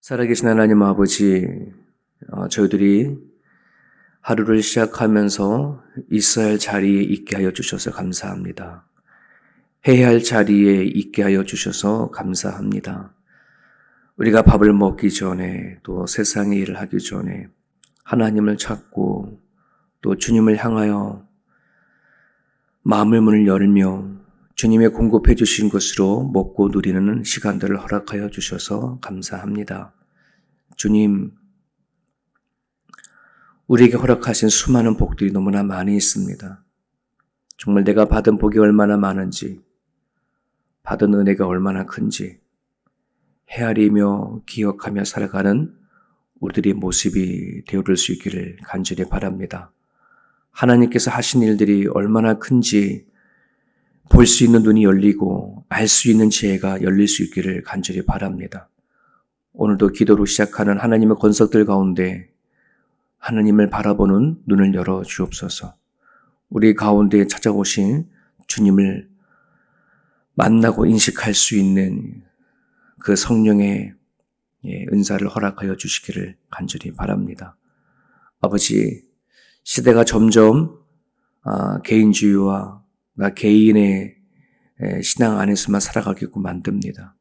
살아계신 하나님 아버지, 저희들이 하루를 시작하면서 있어야 할 자리에 있게 하여 주셔서 감사합니다. 해야 할 자리에 있게 하여 주셔서 감사합니다. 우리가 밥을 먹기 전에 또 세상의 일을 하기 전에 하나님을 찾고 또 주님을 향하여 마음의 문을 열며 주님의 공급해 주신 것으로 먹고 누리는 시간들을 허락하여 주셔서 감사합니다. 주님, 우리에게 허락하신 수많은 복들이 너무나 많이 있습니다. 정말 내가 받은 복이 얼마나 많은지, 받은 은혜가 얼마나 큰지 헤아리며 기억하며 살아가는 우리들의 모습이 되어줄 수 있기를 간절히 바랍니다. 하나님께서 하신 일들이 얼마나 큰지 볼 수 있는 눈이 열리고 알 수 있는 지혜가 열릴 수 있기를 간절히 바랍니다. 오늘도 기도로 시작하는 하나님의 권석들 가운데 하나님을 바라보는 눈을 열어 주옵소서. 우리 가운데 찾아오신 주님을 만나고 인식할 수 있는 그 성령의 은사를 허락하여 주시기를 간절히 바랍니다. 아버지, 시대가 점점 개인주의와 나 개인의 신앙 안에서만 살아가게끔 만듭니다.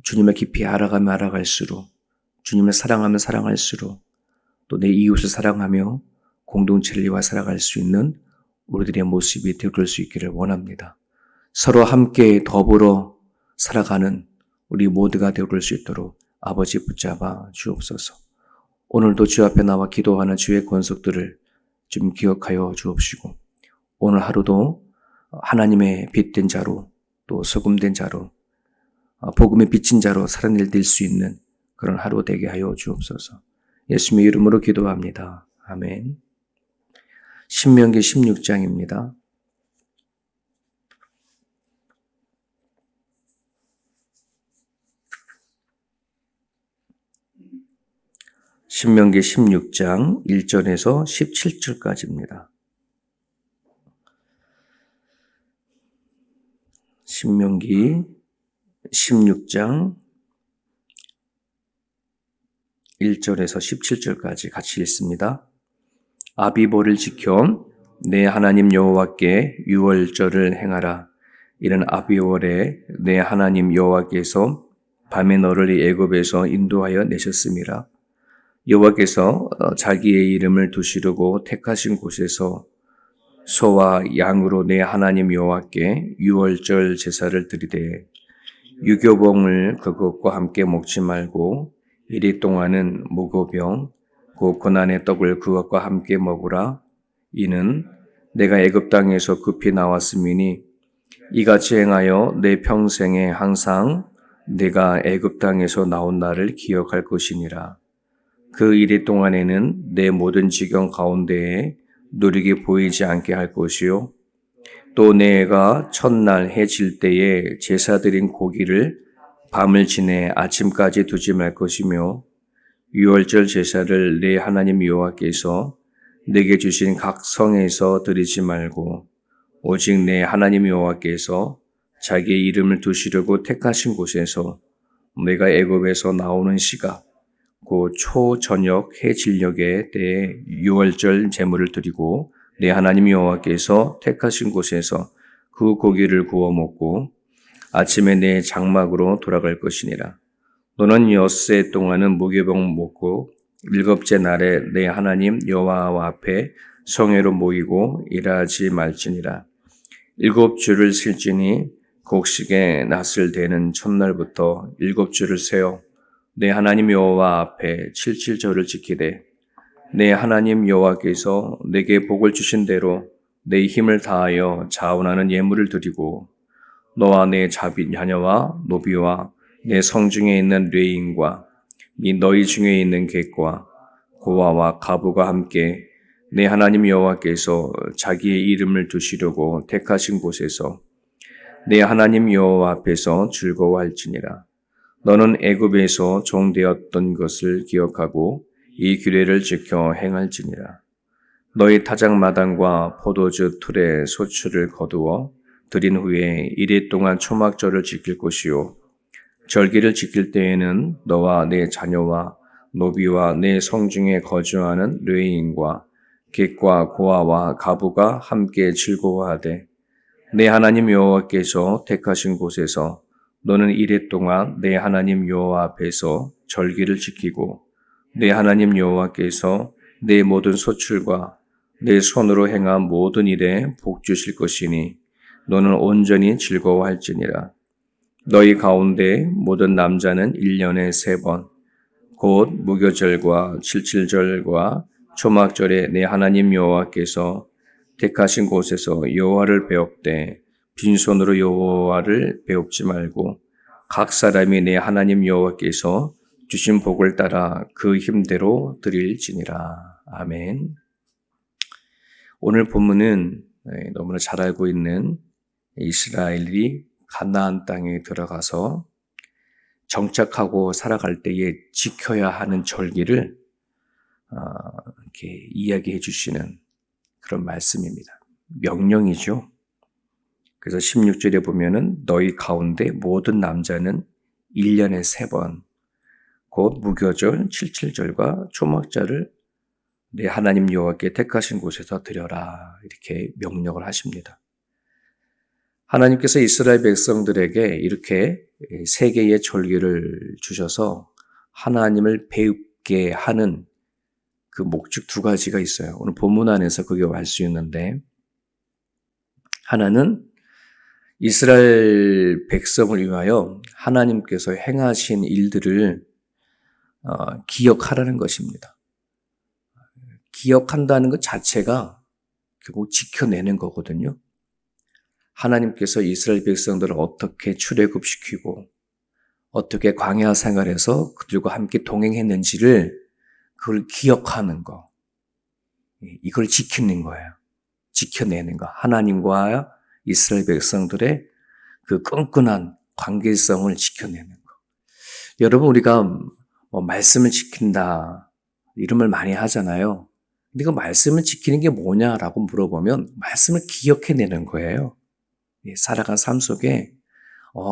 주님을 깊이 알아가면 알아갈수록, 주님을 사랑하면 사랑할수록, 또 내 이웃을 사랑하며 공동체를 이루어 살아갈 수 있는 우리들의 모습이 되어줄 수 있기를 원합니다. 서로 함께 더불어 살아가는 우리 모두가 되어줄 수 있도록 아버지 붙잡아 주옵소서. 오늘도 주 앞에 나와 기도하는 주의 권속들을 좀 기억하여 주옵시고, 오늘 하루도 하나님의 빛된 자로 또 소금된 자로 복음의 비친 자로 살아낼 수 있는 그런 하루 되게 하여 주옵소서. 예수님의 이름으로 기도합니다. 아멘. 신명기 16장입니다. 신명기 16장 1절에서 17절까지입니다. 신명기 16장 1절에서 17절까지 같이 읽습니다. 아비보를 지켜 내 하나님 여호와께 유월절을 행하라. 이는 아비월에 내 하나님 여호와께서 밤에 너를 애굽에서 인도하여 내셨음이라. 여호와께서 자기의 이름을 두시려고 택하신 곳에서 소와 양으로 내 하나님 여호와께 유월절 제사를 드리되 유교봉을 그것과 함께 먹지 말고 이리 동안은 무교병 곧 고난의 떡을 그것과 함께 먹으라. 이는 내가 애굽 땅에서 급히 나왔음이니 이같이 행하여 내 평생에 항상 내가 애굽 땅에서 나온 날을 기억할 것이니라. 그 이리 동안에는 내 모든 지경 가운데에 누리게 보이지 않게 할 것이요 또 내가 첫날 해 질 때에 제사 드린 고기를 밤을 지내 아침까지 두지 말 것이며 유월절 제사를 내 하나님 여호와께서 내게 주신 각 성에서 드리지 말고 오직 내 하나님 여호와께서 자기의 이름을 두시려고 택하신 곳에서 내가 애굽에서 나오는 시각 그 초저녁 해질녘에 때에 유월절 제물을 드리고 내 하나님 여호와께서 택하신 곳에서 그 고기를 구워 먹고 아침에 내 장막으로 돌아갈 것이니라. 너는 엿새 동안은 무교병 먹고 일곱째 날에 내 하나님 여호와 앞에 성회로 모이고 일하지 말지니라. 7주를 셀지니 곡식에 낫을 대는 첫날부터 7주를 세어 내 하나님 여호와 앞에 7절을 지키되 내 하나님 여호와께서 내게 복을 주신 대로 내 힘을 다하여 자원하는 예물을 드리고 너와 내 자녀와 노비와 내 성중에 있는 뇌인과 및 너희 중에 있는 객과 고아와 가부가 함께 내 하나님 여호와께서 자기의 이름을 두시려고 택하신 곳에서 내 하나님 여호와 앞에서 즐거워할지니라. 너는 애굽에서 종되었던 것을 기억하고 이 규례를 지켜 행할지니라. 너희 타작마당과 포도주 틀에 소출을 거두어 드린 후에 이리 동안 초막절을 지킬 것이요 절기를 지킬 때에는 너와 내 자녀와 노비와 내 성중에 거주하는 레위인과 객과 고아와 가부가 함께 즐거워하되 내 하나님 여호와께서 택하신 곳에서 너는 이레 동안 내 하나님 여호와 앞에서 절기를 지키고 내 하나님 여호와께서 내 모든 소출과 내 손으로 행한 모든 일에 복 주실 것이니 너는 온전히 즐거워할지니라. 너희 가운데 모든 남자는 1년에 3번 곧 무교절과 칠칠절과 초막절에 내 하나님 여호와께서 택하신 곳에서 여호와를 배웁되 빈손으로 여호와를 배웁지 말고 각 사람이 내 하나님 여호와께서 주신 복을 따라 그 힘대로 드릴지니라. 아멘. 오늘 본문은 너무나 잘 알고 있는 이스라엘이 가나안 땅에 들어가서 정착하고 살아갈 때에 지켜야 하는 절기를 이렇게 이야기해 주시는 그런 말씀입니다. 명령이죠. 그래서 16절에 보면은 너희 가운데 모든 남자는 1년에 3번 곧 무교절, 칠칠절과 초막절을 내 하나님 여호와께 택하신 곳에서 드려라 이렇게 명령을 하십니다. 하나님께서 이스라엘 백성들에게 이렇게 3개의 절기를 주셔서 하나님을 배웁게 하는 그 목적 2가지가 있어요. 오늘 본문 안에서 그게 알 수 있는데 하나는 이스라엘 백성을 위하여 하나님께서 행하신 일들을 기억하라는 것입니다. 기억한다는 것 자체가 결국 지켜내는 거거든요. 하나님께서 이스라엘 백성들을 어떻게 출애굽시키고 어떻게 광야 생활에서 그들과 함께 동행했는지를 그걸 기억하는 거. 이걸 지키는 거예요. 지켜내는 거. 하나님과 이스라엘 백성들의 그 끈끈한 관계성을 지켜내는 거. 여러분 우리가 말씀을 지킨다 이런 말 많이 하잖아요. 근데 그 말씀을 지키는 게 뭐냐라고 물어보면 말씀을 기억해내는 거예요. 살아간 삶 속에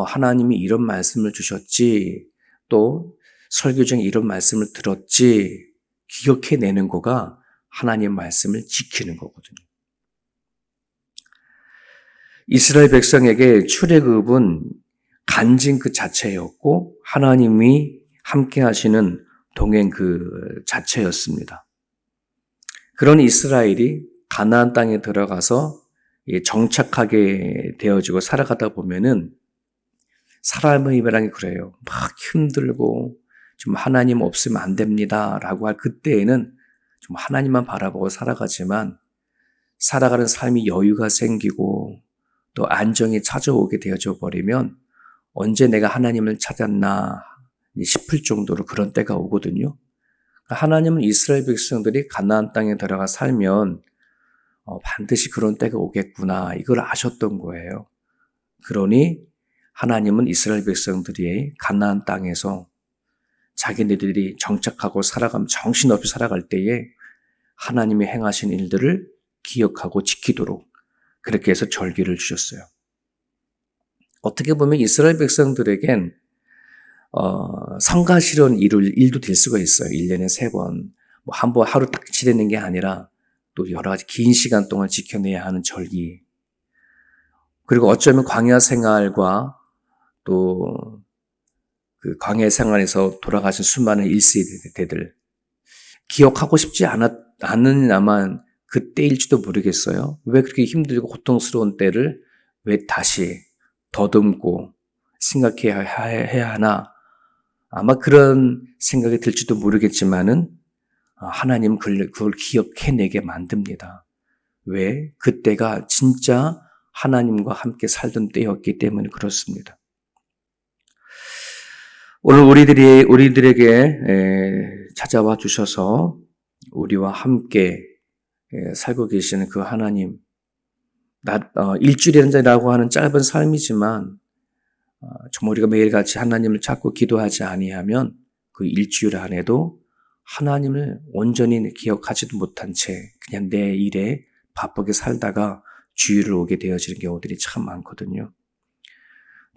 하나님이 이런 말씀을 주셨지 또 설교 중에 이런 말씀을 들었지 기억해내는 거가 하나님의 말씀을 지키는 거거든요. 이스라엘 백성에게 출애굽은 간증 그 자체였고 하나님이 함께 하시는 동행 그 자체였습니다. 그런 이스라엘이 가나안 땅에 들어가서 정착하게 되어지고 살아가다 보면은 사람의 입이랑이 그래요. 막 힘들고 좀 하나님 없으면 안 됩니다 라고 할 그때에는 좀 하나님만 바라보고 살아가지만 살아가는 삶이 여유가 생기고 또 안정이 찾아오게 되어져 버리면 언제 내가 하나님을 찾았나 싶을 정도로 그런 때가 오거든요. 하나님은 이스라엘 백성들이 가나안 땅에 들어가 살면 반드시 그런 때가 오겠구나 이걸 아셨던 거예요. 그러니 하나님은 이스라엘 백성들이 가나안 땅에서 자기네들이 정착하고 살아가면 정신없이 살아갈 때에 하나님이 행하신 일들을 기억하고 지키도록 그렇게 해서 절기를 주셨어요. 어떻게 보면 이스라엘 백성들에겐 성가시런 일도 될 수가 있어요. 1년에 3번 한 번 하루 딱 지내는 게 아니라 또 여러 가지 긴 시간 동안 지켜내야 하는 절기. 그리고 어쩌면 광야 생활과 또 그 광야 생활에서 돌아가신 수많은 1세대들 기억하고 싶지 않느냐만 그때일지도 모르겠어요. 왜 그렇게 힘들고 고통스러운 때를 왜 다시 더듬고 생각해야 하나? 아마 그런 생각이 들지도 모르겠지만은 하나님 그걸 기억해내게 만듭니다. 왜? 그때가 진짜 하나님과 함께 살던 때였기 때문에 그렇습니다. 오늘 우리들에게 찾아와 주셔서 우리와 함께 살고 계시는 그 하나님, 일주일이라고 하는 짧은 삶이지만 정말 우리가 매일같이 하나님을 찾고 기도하지 아니하면 그 일주일 안에도 하나님을 온전히 기억하지도 못한 채 그냥 내 일에 바쁘게 살다가 주일을 오게 되어지는 경우들이 참 많거든요.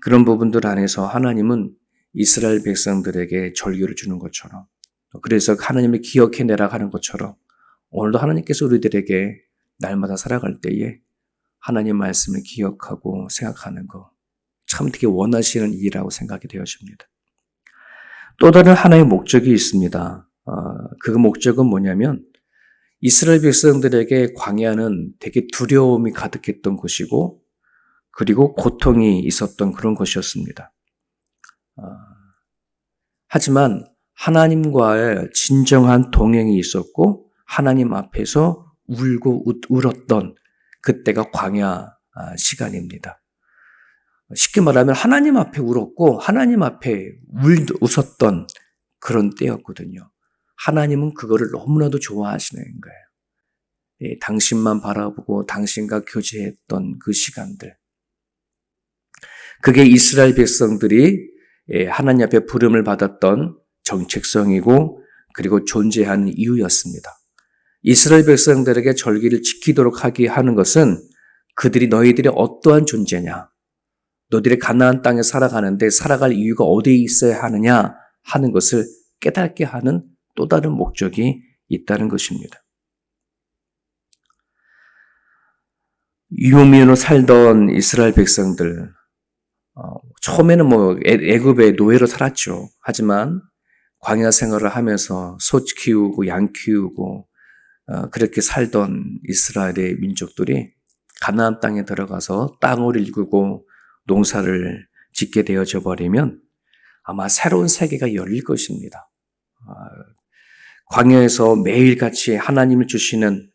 그런 부분들 안에서 하나님은 이스라엘 백성들에게 절기를 주는 것처럼, 그래서 하나님을 기억해내라 하는 것처럼 오늘도 하나님께서 우리들에게 날마다 살아갈 때에 하나님 말씀을 기억하고 생각하는 것, 참 되게 원하시는 일이라고 생각이 되어집니다. 또 다른 하나의 목적이 있습니다. 그 목적은 뭐냐면 이스라엘 백성들에게 광야는 되게 두려움이 가득했던 곳이고 그리고 고통이 있었던 그런 곳이었습니다. 하지만 하나님과의 진정한 동행이 있었고 하나님 앞에서 울고 울었던 그때가 광야 시간입니다. 쉽게 말하면 하나님 앞에 울었고 하나님 앞에 웃었던 그런 때였거든요. 하나님은 그거를 너무나도 좋아하시는 거예요. 당신만 바라보고 당신과 교제했던 그 시간들. 그게 이스라엘 백성들이 하나님 앞에 부름을 받았던 정체성이고 그리고 존재하는 이유였습니다. 이스라엘 백성들에게 절기를 지키도록 하게 하는 것은 그들이 너희들이 어떠한 존재냐, 너희들이 가나안 땅에 살아가는데 살아갈 이유가 어디에 있어야 하느냐 하는 것을 깨닫게 하는 또 다른 목적이 있다는 것입니다. 유목민으로 살던 이스라엘 백성들, 처음에는 애굽의 노예로 살았죠. 하지만 광야 생활을 하면서 소 키우고 양 키우고 그렇게 살던 이스라엘의 민족들이 가나안 땅에 들어가서 땅을 일구고 농사를 짓게 되어져 버리면 아마 새로운 세계가 열릴 것입니다. 광야에서 매일같이 하나님을 주시는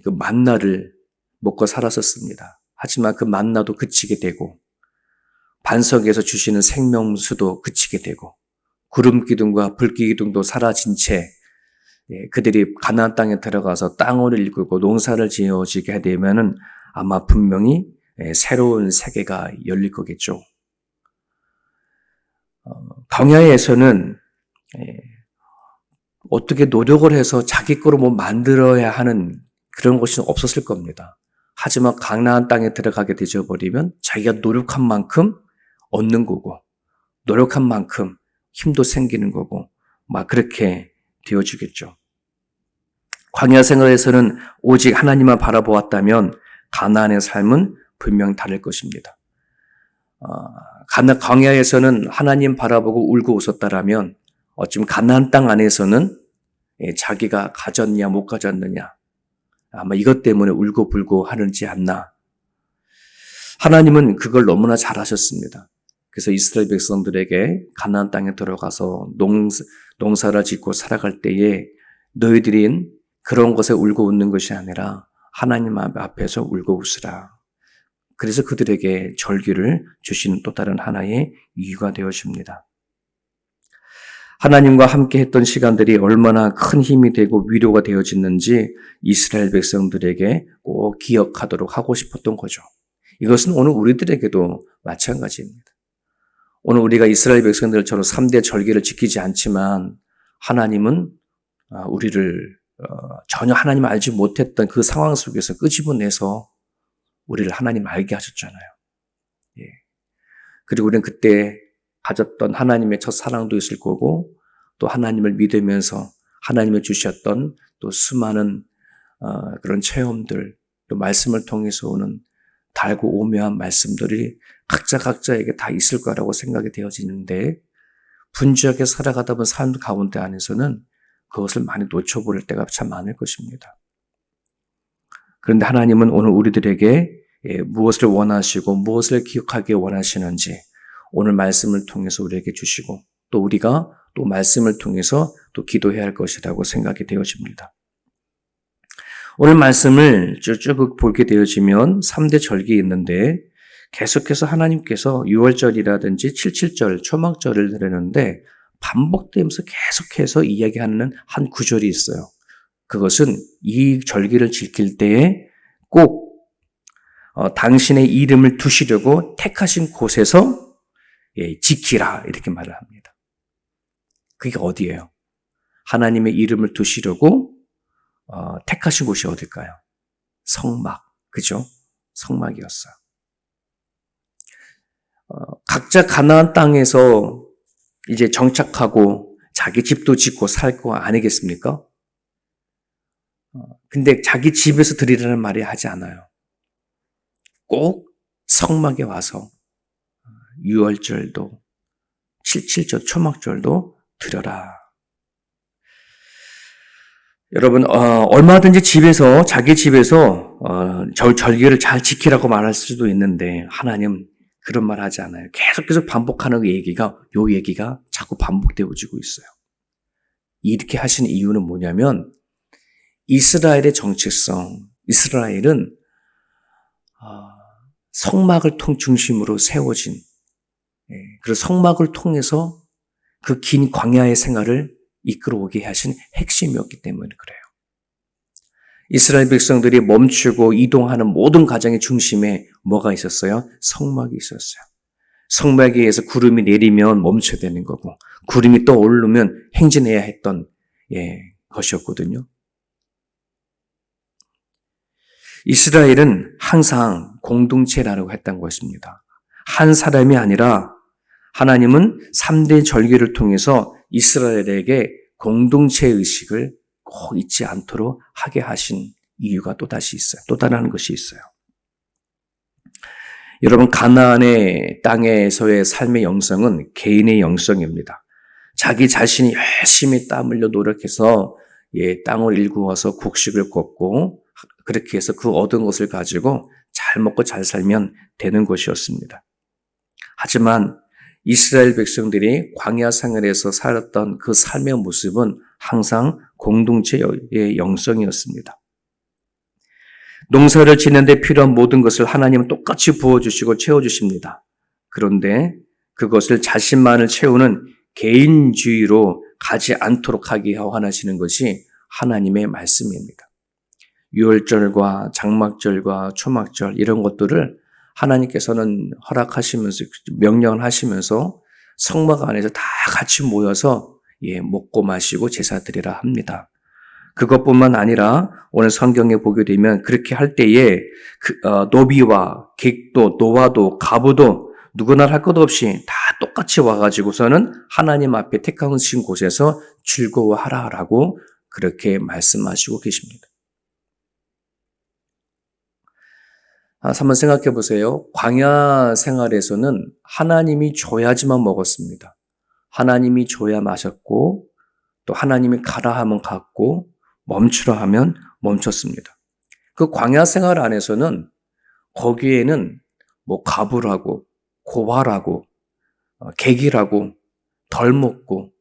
그 만나를 먹고 살았었습니다. 하지만 그 만나도 그치게 되고 반석에서 주시는 생명수도 그치게 되고 구름 기둥과 불기 기둥도 사라진 채 그들이 가나안 땅에 들어가서 땅을 일구고 농사를 지어지게 되면은 아마 분명히 새로운 세계가 열릴 거겠죠. 광야에서는 어떻게 노력을 해서 자기 거로 뭐 만들어야 하는 그런 것이 없었을 겁니다. 하지만 가나안 땅에 들어가게 되어버리면 자기가 노력한 만큼 얻는 거고 노력한 만큼 힘도 생기는 거고 막 그렇게 되어주겠죠. 광야 생활에서는 오직 하나님만 바라보았다면 가나안의 삶은 분명 다를 것입니다. 광야에서는 하나님 바라보고 울고 웃었다라면 어쩌면 가나안 땅 안에서는 자기가 가졌냐 못 가졌느냐 아마 이것 때문에 울고 불고 하는지 않나. 하나님은 그걸 너무나 잘하셨습니다. 그래서 이스라엘 백성들에게 가나안 땅에 들어가서 농사를 짓고 살아갈 때에 너희들인 그런 것에 울고 웃는 것이 아니라 하나님 앞에서 울고 웃으라. 그래서 그들에게 절기를 주시는 또 다른 하나의 이유가 되어집니다. 하나님과 함께 했던 시간들이 얼마나 큰 힘이 되고 위로가 되어지는지 이스라엘 백성들에게 꼭 기억하도록 하고 싶었던 거죠. 이것은 오늘 우리들에게도 마찬가지입니다. 오늘 우리가 이스라엘 백성들처럼 3대 절기를 지키지 않지만 하나님은 우리를 전혀 하나님 알지 못했던 그 상황 속에서 끄집어내서 우리를 하나님 알게 하셨잖아요. 그리고 우리는 그때 가졌던 하나님의 첫 사랑도 있을 거고 또 하나님을 믿으면서 하나님이 주셨던 또 수많은 그런 체험들 또 말씀을 통해서 오는 달고 오묘한 말씀들이 각자에게 다 있을 거라고 생각이 되어지는데 분주하게 살아가다 보면 삶 가운데 안에서는 그것을 많이 놓쳐버릴 때가 참 많을 것입니다. 그런데 하나님은 오늘 우리들에게 무엇을 원하시고 무엇을 기억하기 원하시는지 오늘 말씀을 통해서 우리에게 주시고 또 우리가 또 말씀을 통해서 또 기도해야 할 것이라고 생각이 되어집니다. 오늘 말씀을 쭉 보게 되어지면 3대 절기 있는데 계속해서 하나님께서 6월절이라든지 77절, 초막절을 드리는데 반복되면서 계속해서 이야기하는 한 구절이 있어요. 그것은 이 절기를 지킬 때에 꼭 당신의 이름을 두시려고 택하신 곳에서 지키라 이렇게 말을 합니다. 그게 어디예요? 하나님의 이름을 두시려고 택하신 곳이 어딜까요? 성막, 그죠? 성막이었어요. 각자 가나안 땅에서 이제 정착하고 자기 집도 짓고 살 거 아니겠습니까? 근데 자기 집에서 드리라는 말이 하지 않아요. 꼭 성막에 와서 유월절도 77절 초막절도 드려라. 여러분 얼마든지 집에서 자기 집에서 절기를 잘 지키라고 말할 수도 있는데 하나님 그런 말 하지 않아요. 계속 반복하는 요 얘기가 자꾸 반복되어지고 있어요. 이렇게 하신 이유는 뭐냐면 이스라엘의 정체성, 이스라엘은 성막을 중심으로 세워진 그 성막을 통해서 그 긴 광야의 생활을 이끌어오게 하신 핵심이었기 때문에 그래요. 이스라엘 백성들이 멈추고 이동하는 모든 과정의 중심에 뭐가 있었어요? 성막이 있었어요. 성막에 의해서 구름이 내리면 멈춰야 되는 거고 구름이 또 오르면 행진해야 했던 것이었거든요. 이스라엘은 항상 공동체라고 했던 것입니다. 한 사람이 아니라 하나님은 3대 절기를 통해서 이스라엘에게 공동체 의식을 꼭 잊지 않도록 하게 하신 이유가 또다시 있어요. 또 다른 것이 있어요. 여러분, 가나안의 땅에서의 삶의 영성은 개인의 영성입니다. 자기 자신이 열심히 땀 흘려 노력해서 땅을 일구어서 곡식을 걷고 그렇게 해서 그 얻은 것을 가지고 잘 먹고 잘 살면 되는 것이었습니다. 하지만 이스라엘 백성들이 광야 생활에서 살았던 그 삶의 모습은 항상 공동체의 영성이었습니다. 농사를 짓는데 필요한 모든 것을 하나님은 똑같이 부어주시고 채워주십니다. 그런데 그것을 자신만을 채우는 개인주의로 가지 않도록 하게 원하시는 것이 하나님의 말씀입니다. 유월절과 장막절과 초막절 이런 것들을 하나님께서는 허락하시면서 명령을 하시면서 성막 안에서 다 같이 모여서 먹고 마시고 제사 드리라 합니다. 그것뿐만 아니라 오늘 성경에 보게 되면 그렇게 할 때에 노비와 객도 노와도 가부도 누구나 할 것 없이 다 똑같이 와가지고서는 하나님 앞에 택하신 곳에서 즐거워하라라고 그렇게 말씀하시고 계십니다. 한번 생각해 보세요. 광야 생활에서는 하나님이 줘야지만 먹었습니다. 하나님이 줘야 마셨고 또 하나님이 가라 하면 갔고 멈추라 하면 멈췄습니다. 그 광야 생활 안에서는 거기에는 가부라고 고발하고 객이라고 덜 먹고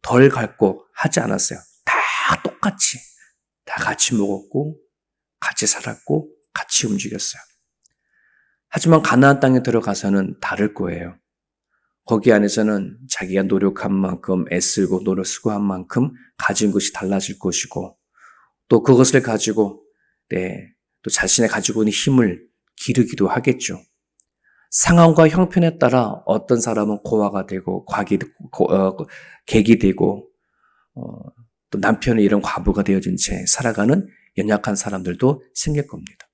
덜 갈고 하지 않았어요. 다 똑같이 다 같이 먹었고 같이 살았고 같이 움직였어요. 하지만 가나안 땅에 들어가서는 다를 거예요. 거기 안에서는 자기가 노력한 만큼 애쓰고 노력 수고한 만큼 가진 것이 달라질 것이고 또 그것을 가지고 또 자신의 가지고 있는 힘을 기르기도 하겠죠. 상황과 형편에 따라 어떤 사람은 고아가 되고 객이 되고 또 남편의 이런 과부가 되어진 채 살아가는 연약한 사람들도 생길 겁니다.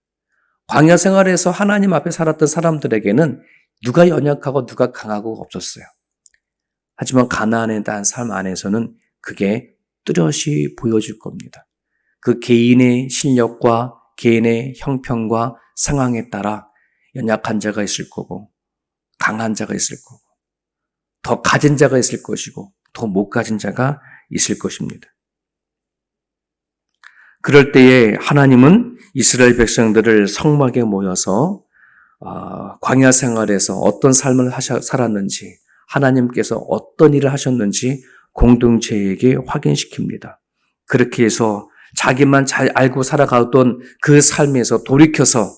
광야 생활에서 하나님 앞에 살았던 사람들에게는 누가 연약하고 누가 강하고 없었어요. 하지만 가나안에 대한 삶 안에서는 그게 뚜렷이 보여질 겁니다. 그 개인의 실력과 개인의 형편과 상황에 따라 연약한 자가 있을 거고 강한 자가 있을 거고 더 가진 자가 있을 것이고 더 못 가진 자가 있을 것입니다. 그럴 때에 하나님은 이스라엘 백성들을 성막에 모여서 광야 생활에서 어떤 삶을 살았는지 하나님께서 어떤 일을 하셨는지 공동체에게 확인시킵니다. 그렇게 해서 자기만 잘 알고 살아가던 그 삶에서 돌이켜서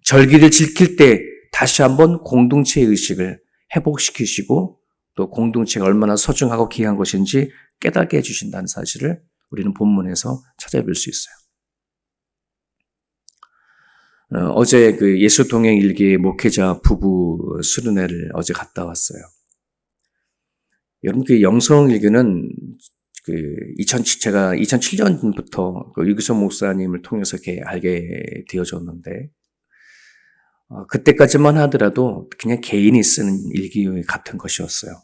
절기를 지킬 때 다시 한번 공동체의 의식을 회복시키시고 또 공동체가 얼마나 소중하고 귀한 것인지 깨닫게 해주신다는 사실을 우리는 본문에서 찾아볼 수 있어요. 어제 그 예수동행 일기 목회자 부부 수련회를 어제 갔다 왔어요. 여러분 그 영성 일기는 제가 2007년부터 유기성 목사님을 통해서 이렇게 알게 되어졌는데 그때까지만 하더라도 그냥 개인이 쓰는 일기 같은 것이었어요.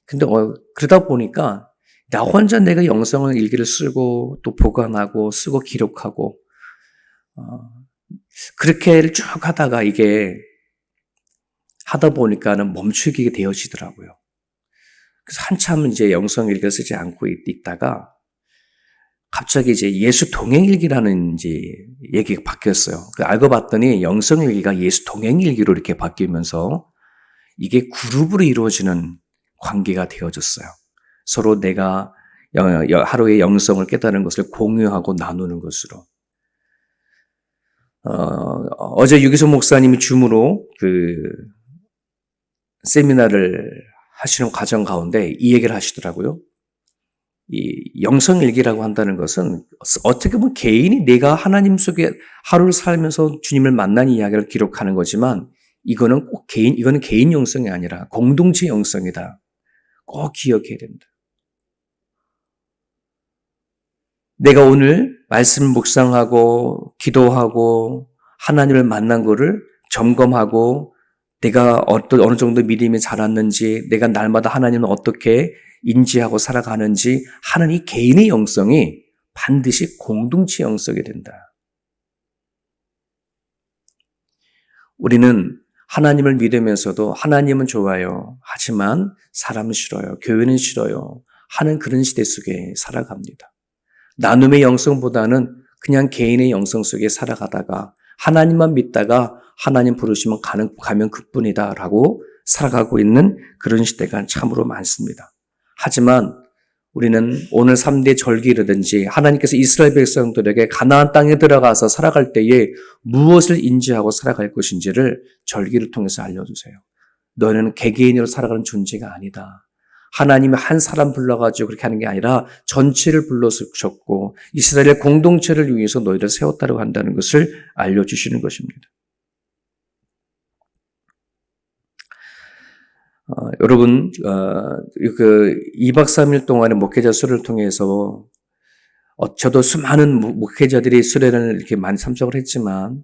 근데 그러다 보니까 나 혼자 내가 영성을 일기를 쓰고 또 보관하고 쓰고 기록하고 그렇게 쭉 하다가 이게 하다 보니까는 멈추게 되어지더라고요. 그래서 한참 이제 영성 일기를 쓰지 않고 있다가 갑자기 이제 예수 동행일기라는 이제 얘기가 바뀌었어요. 알고 봤더니 영성 일기가 예수 동행일기로 이렇게 바뀌면서 이게 그룹으로 이루어지는 관계가 되어졌어요. 서로 내가 하루의 영성을 깨달은 것을 공유하고 나누는 것으로. 어제 유기성 목사님이 줌으로 세미나를 하시는 과정 가운데 이 얘기를 하시더라고요. 이 영성일기라고 한다는 것은 어떻게 보면 개인이 내가 하나님 속에 하루를 살면서 주님을 만난 이야기를 기록하는 거지만 이거는 이거는 개인 영성이 아니라 공동체 영성이다. 꼭 기억해야 된다. 내가 오늘 말씀을 묵상하고 기도하고 하나님을 만난 거를 점검하고 내가 어느 정도 믿음이 자랐는지, 내가 날마다 하나님을 어떻게 인지하고 살아가는지 하는 이 개인의 영성이 반드시 공동체 영성이 된다. 우리는 하나님을 믿으면서도 하나님은 좋아요. 하지만 사람은 싫어요. 교회는 싫어요. 하는 그런 시대 속에 살아갑니다. 나눔의 영성보다는 그냥 개인의 영성 속에 살아가다가 하나님만 믿다가 하나님 부르시면 가면 그뿐이다라고 살아가고 있는 그런 시대가 참으로 많습니다. 하지만 우리는 오늘 3대 절기라든지 하나님께서 이스라엘 백성들에게 가나안 땅에 들어가서 살아갈 때에 무엇을 인지하고 살아갈 것인지를 절기를 통해서 알려주세요. 너는 개개인으로 살아가는 존재가 아니다. 하나님이 한 사람 불러가지고 그렇게 하는 게 아니라 전체를 불러주셨고 이스라엘의 공동체를 위해서 너희를 세웠다고 한다는 것을 알려주시는 것입니다. 여러분, 2박 3일 동안의 목회자 수련을 통해서 저도 수많은 목회자들이 수련을 이렇게 많이 참석을 했지만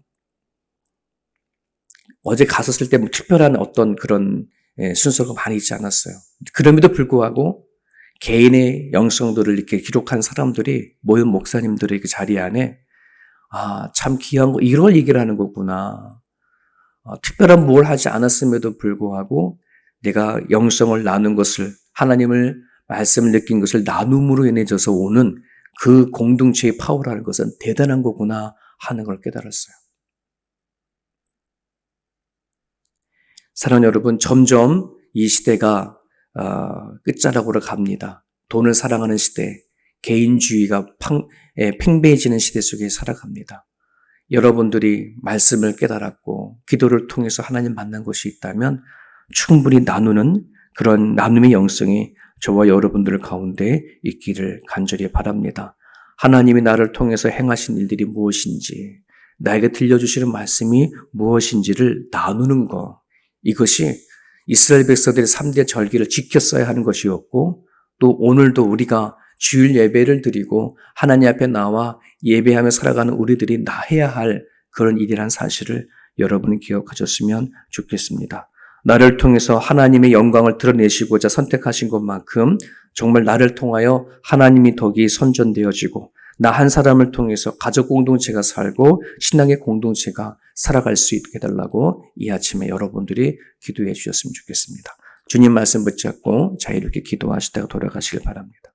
어제 갔었을 때 특별한 어떤 그런 순서가 많이 있지 않았어요. 그럼에도 불구하고 개인의 영성들을 이렇게 기록한 사람들이 모인 목사님들의 그 자리 안에 참 귀한 거 이걸 얘기를 하는 거구나. 특별한 뭘 하지 않았음에도 불구하고 내가 영성을 나눈 것을 하나님을 말씀을 느낀 것을 나눔으로 인해져서 오는 그 공동체의 파워라는 것은 대단한 거구나 하는 걸 깨달았어요. 사랑하는 여러분, 점점 이 시대가 끝자락으로 갑니다. 돈을 사랑하는 시대, 개인주의가 팽배해지는 시대 속에 살아갑니다. 여러분들이 말씀을 깨달았고 기도를 통해서 하나님 만난 것이 있다면 충분히 나누는 그런 나눔의 영성이 저와 여러분들 가운데 있기를 간절히 바랍니다. 하나님이 나를 통해서 행하신 일들이 무엇인지, 나에게 들려주시는 말씀이 무엇인지를 나누는 것, 이것이 이스라엘 백성들의 3대 절기를 지켰어야 하는 것이었고 또 오늘도 우리가 주일 예배를 드리고 하나님 앞에 나와 예배하며 살아가는 우리들이 해야 할 그런 일이란 사실을 여러분이 기억하셨으면 좋겠습니다. 나를 통해서 하나님의 영광을 드러내시고자 선택하신 것만큼 정말 나를 통하여 하나님의 덕이 선전되어지고 나 한 사람을 통해서 가족 공동체가 살고 신앙의 공동체가 살아갈 수 있게 해달라고 이 아침에 여러분들이 기도해 주셨으면 좋겠습니다. 주님 말씀 붙잡고 자유롭게 기도하시다가 돌아가시길 바랍니다.